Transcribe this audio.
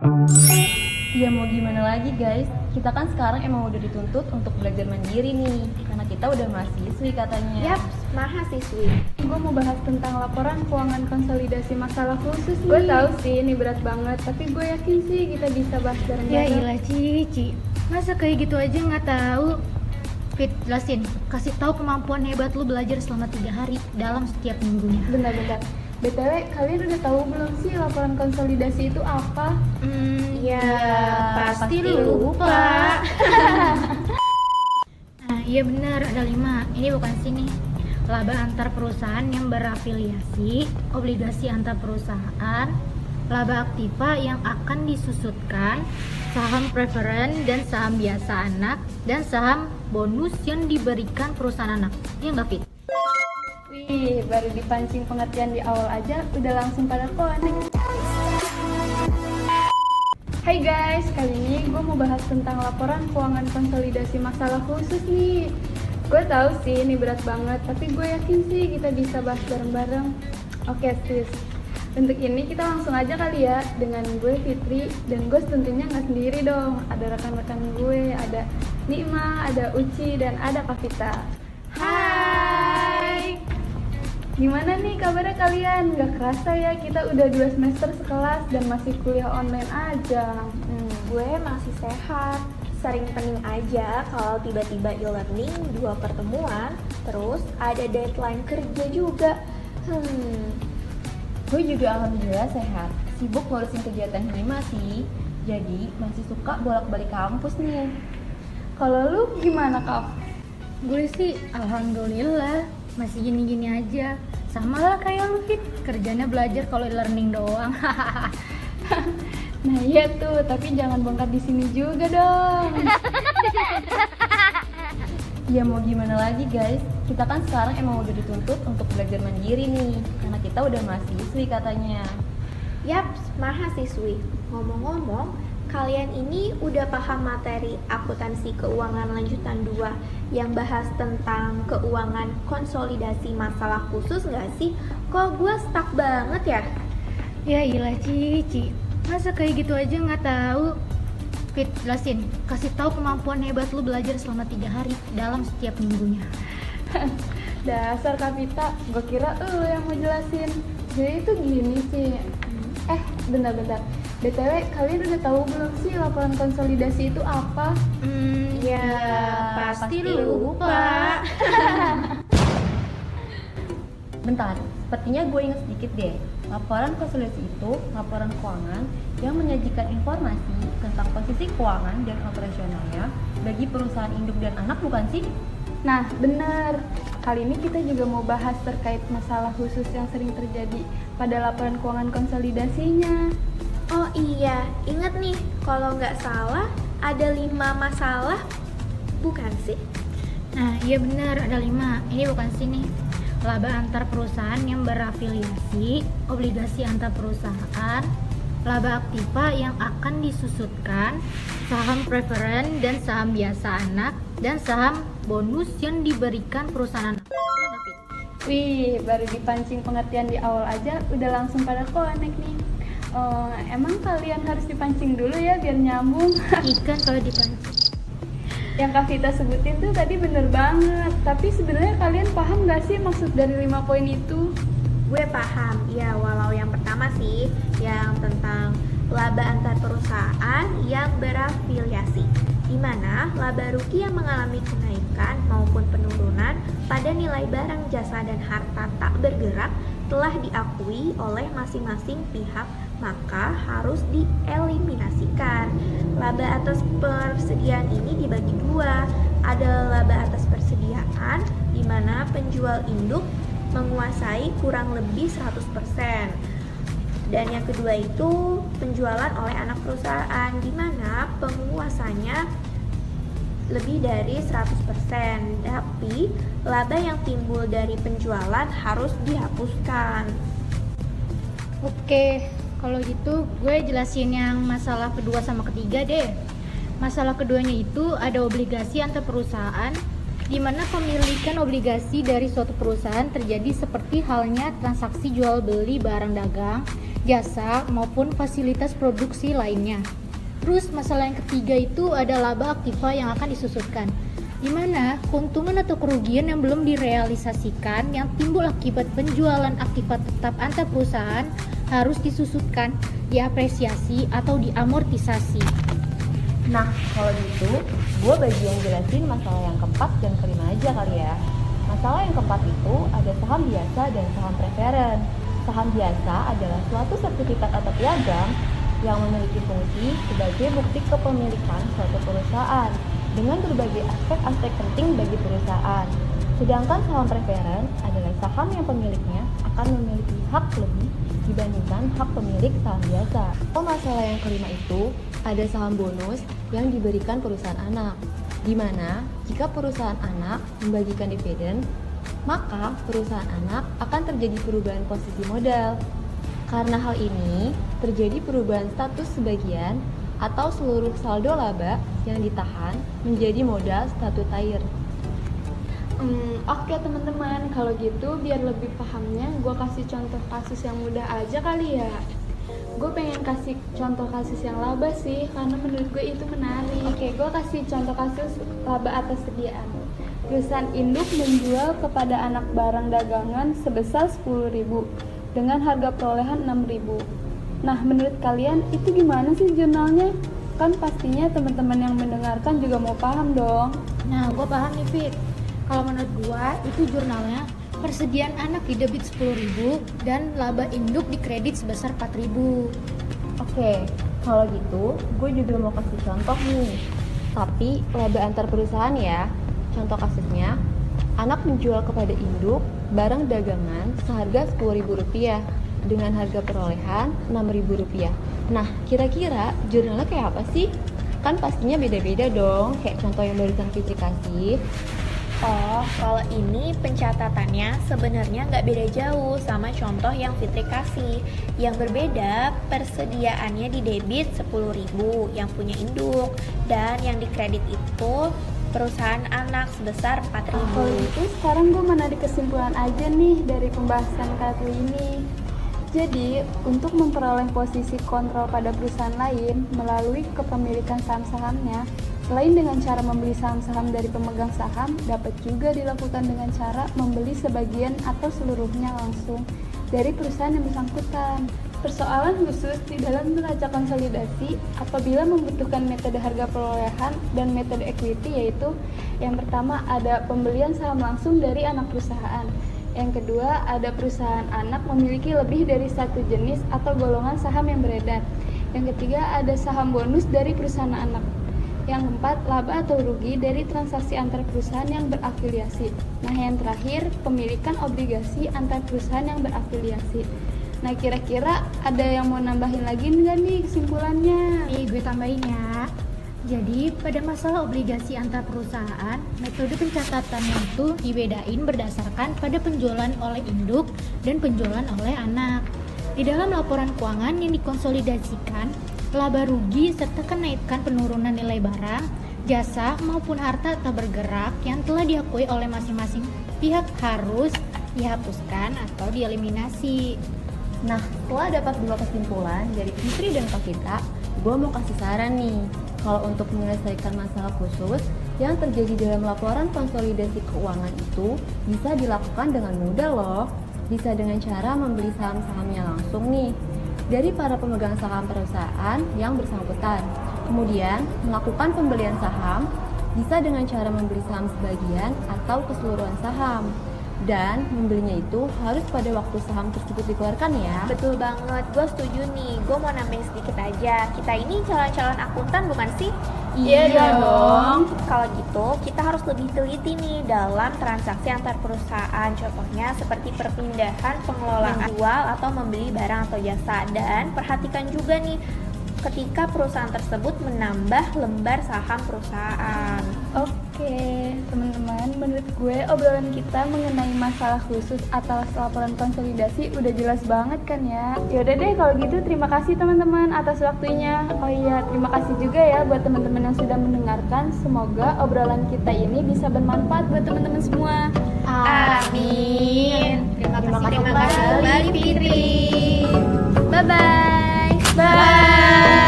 Ya mau gimana lagi guys, kita kan sekarang emang udah dituntut untuk belajar mandiri nih, karena kita udah mahasiswi katanya. Yap, mahasiswi. Gue mau bahas tentang laporan keuangan konsolidasi masalah khusus nih. Gue Tahu sih ini berat banget, tapi gue yakin sih kita bisa bahas Ya bareng-bareng. ilah Cici, masa kayak gitu aja nggak tahu? Fit, jelasin, kasih tahu kemampuan hebat lu belajar selama 3 hari dalam setiap minggunya. Bentar-bentar. BTW, kalian udah tahu belum sih laporan konsolidasi itu apa? Ya, pasti pasti lupa. Nah iya benar, ada 5. Ini bukan sini. Laba antar perusahaan yang berafiliasi, obligasi antar perusahaan, laba aktiva yang akan disusutkan, saham preferen dan saham biasa anak, dan saham bonus yang diberikan perusahaan anak. Iya nggak Fit? Wih, baru dipancing pengertian di awal aja, udah langsung pada connect. Hai guys, kali ini gue mau bahas tentang laporan keuangan konsolidasi masalah khusus nih. Gue tahu sih ini berat banget, tapi gue yakin sih kita bisa bahas bareng-bareng. Oke sis, untuk ini kita langsung aja kali ya dengan gue Fitri, dan gue tentunya nggak sendiri dong. Ada rekan-rekan gue, ada Nikma, ada Uci, dan ada Kavita. Hai! Gimana nih kabarnya kalian? Gak kerasa ya kita udah 2 semester sekelas dan masih kuliah online aja. Gue masih sehat. Sering pening aja kalau tiba-tiba e-learning 2 pertemuan, terus ada deadline kerja juga. Gue juga alhamdulillah sehat, sibuk ngurusin kegiatan hima sih, jadi masih suka bolak-balik kampus nih. Kalau lu gimana Kak? Gue sih alhamdulillah masih gini-gini aja. Sama lah kayak lu Fit, kerjanya belajar kalau learning doang. Nah iya tuh, tapi jangan bongkar di sini juga dong. Ya mau gimana lagi guys, kita kan sekarang emang udah dituntut untuk belajar mandiri nih, karena kita udah mahasiswi katanya. Yap, mahasiswi. Ngomong-ngomong, kalian ini udah paham materi akuntansi keuangan lanjutan 2 yang bahas tentang keuangan konsolidasi masalah khusus nggak sih? Kok gue stuck banget ya? Ya ilah Cici, masa kayak gitu aja nggak tahu? Fit, jelasin, kasih tahu kemampuan hebat lu belajar selama 3 hari dalam setiap minggunya. Dasar Kavita, gue kira lu yang mau jelasin. Jadi itu gini sih. Bentar-bentar. BTW, kalian udah tahu belum sih laporan konsolidasi itu apa? Ya, pasti lupa. Bentar, sepertinya gue ingat sedikit deh. Laporan konsolidasi itu laporan keuangan yang menyajikan informasi tentang posisi keuangan dan operasionalnya bagi perusahaan induk dan anak, bukan sih? Nah, benar. Kali ini kita juga mau bahas terkait masalah khusus yang sering terjadi pada laporan keuangan konsolidasinya. Oh iya, ingat nih, kalau nggak salah ada 5 masalah, bukan sih? Nah iya benar, ada 5. Ini bukan sini. Laba antar perusahaan yang berafiliasi, obligasi antar perusahaan, laba aktiva yang akan disusutkan, saham preferen dan saham biasa anak, dan saham bonus yang diberikan perusahaan anak. Iya nggak, Fit? Wih, baru dipancing pengertian di awal aja, udah langsung pada connect nih. Emang kalian harus dipancing dulu ya biar nyambung. Ikan kalau dipancing. Yang Kak Vita sebutin tuh tadi bener banget. Tapi sebenarnya kalian paham gak sih maksud dari 5 poin itu? Gue paham, ya walau yang pertama sih yang tentang laba antar perusahaan yang berafiliasi, di mana laba rugi yang mengalami kenaikan maupun penurunan pada nilai barang, jasa, dan harta tak bergerak telah diakui oleh masing-masing pihak, maka harus dieliminasikan. Laba atas persediaan ini dibagi 2. Ada laba atas persediaan, di mana penjual induk menguasai kurang lebih 100%. Dan yang kedua itu penjualan oleh anak perusahaan, di mana penguasanya lebih dari 100%. Tapi laba yang timbul dari penjualan harus dihapuskan. Oke, kalau gitu gue jelasin yang masalah kedua sama ketiga deh. Masalah keduanya itu ada obligasi antar perusahaan, di mana pemilikan obligasi dari suatu perusahaan terjadi seperti halnya transaksi jual beli barang dagang, jasa, maupun fasilitas produksi lainnya. Terus masalah yang ketiga itu ada laba aktiva yang akan disusutkan, di mana keuntungan atau kerugian yang belum direalisasikan yang timbul akibat penjualan aktiva tetap antar perusahaan harus disusutkan, diapresiasi, atau diamortisasi. Nah, kalau gitu, gue bagian jelasin masalah yang keempat dan kelima aja kali ya. Masalah yang keempat itu ada saham biasa dan saham preferen. Saham biasa adalah suatu sertifikat atau piagam yang memiliki fungsi sebagai bukti kepemilikan suatu perusahaan dengan berbagai aspek-aspek penting bagi perusahaan. Sedangkan saham preferen adalah saham yang pemiliknya akan memiliki hak lebih dibandingkan hak pemilik saham biasa. Masalah yang kelima itu ada saham bonus yang diberikan perusahaan anak, di mana jika perusahaan anak membagikan dividen, maka perusahaan anak akan terjadi perubahan posisi modal. Karena hal ini, terjadi perubahan status sebagian atau seluruh saldo laba yang ditahan menjadi modal statutair. Oke teman-teman, kalau gitu biar lebih pahamnya gue kasih contoh kasus yang mudah aja kali ya. Gue pengen kasih contoh kasus yang laba sih, karena menurut gue itu menarik. Oke, gue kasih contoh kasus laba atas sediaan. Perusahaan induk menjual kepada anak barang dagangan sebesar 10.000 dengan harga perolehan 6.000. Nah, menurut kalian itu gimana sih jurnalnya? Kan pastinya teman-teman yang mendengarkan juga mau paham dong. Nah, gue paham nih, Fit. Kalau menurut gue, itu jurnalnya persediaan anak di debit 10.000 dan laba induk di kredit sebesar 4.000. Oke, kalau gitu gue juga mau kasih contoh nih. Tapi laba antar perusahaan ya. Contoh kasusnya, anak menjual kepada induk barang dagangan seharga Rp10.000 dengan harga perolehan Rp6.000. Nah, kira-kira jurnalnya kayak apa sih? Kan pastinya beda-beda dong, kayak contoh yang barusan Fitri kasih. Oh, kalau ini pencatatannya sebenarnya nggak beda jauh sama contoh yang Fitri kasih. Yang berbeda, persediaannya di debit 10.000 yang punya induk, dan yang di kredit itu perusahaan anak sebesar 4.000. Kalau gitu sekarang gue menarik kesimpulan aja nih dari pembahasan kali ini. Jadi, untuk memperoleh posisi kontrol pada perusahaan lain melalui kepemilikan saham-sahamnya, selain dengan cara membeli saham-saham dari pemegang saham, dapat juga dilakukan dengan cara membeli sebagian atau seluruhnya langsung dari perusahaan yang bersangkutan. Persoalan khusus di dalam neraca konsolidasi apabila membutuhkan metode harga perolehan dan metode equity, yaitu yang pertama ada pembelian saham langsung dari anak perusahaan. Yang kedua, ada perusahaan anak memiliki lebih dari satu jenis atau golongan saham yang beredar. Yang ketiga, ada saham bonus dari perusahaan anak. Yang keempat, laba atau rugi dari transaksi antar perusahaan yang berafiliasi. Nah, yang terakhir, pemilikan obligasi antar perusahaan yang berafiliasi. Nah, kira-kira ada yang mau nambahin lagi nggak nih kesimpulannya? Nih, gue tambahin ya. Jadi, pada masalah obligasi antar perusahaan, metode pencatatannya itu dibedain berdasarkan pada penjualan oleh induk dan penjualan oleh anak. Di dalam laporan keuangan yang dikonsolidasikan, laba rugi serta kenaikan penurunan nilai barang, jasa maupun harta tak bergerak yang telah diakui oleh masing-masing pihak harus dihapuskan atau dieliminasi. Nah, setelah dapat dua kesimpulan dari Fitri dan Kak Vita, gue mau kasih saran nih. Kalau untuk menyelesaikan masalah khusus yang terjadi dalam laporan konsolidasi keuangan itu bisa dilakukan dengan mudah loh. Bisa dengan cara membeli saham-sahamnya langsung nih dari para pemegang saham perusahaan yang bersangkutan. Kemudian melakukan pembelian saham bisa dengan cara membeli saham sebagian atau keseluruhan saham. Dan membelinya itu harus pada waktu saham tersebut dikeluarkan ya. Betul banget, gue setuju nih. Gue mau nambahin sedikit aja. Kita ini calon-calon akuntan bukan sih? Iya dong. Kalau gitu, kita harus lebih teliti nih dalam transaksi antar perusahaan. Contohnya seperti perpindahan pengelolaan jual atau membeli barang atau jasa. Dan perhatikan juga nih ketika perusahaan tersebut menambah lembar saham perusahaan. Oke. Oke, teman-teman, menurut gue obrolan kita mengenai masalah khusus atas laporan konsolidasi udah jelas banget kan ya. Yaudah deh kalau gitu terima kasih teman-teman atas waktunya. Oh iya, terima kasih juga ya buat teman-teman yang sudah mendengarkan. Semoga obrolan kita ini bisa bermanfaat buat teman-teman semua. Amin. Terima kasih kembali, kembali Fitri. Bye-bye. Bye.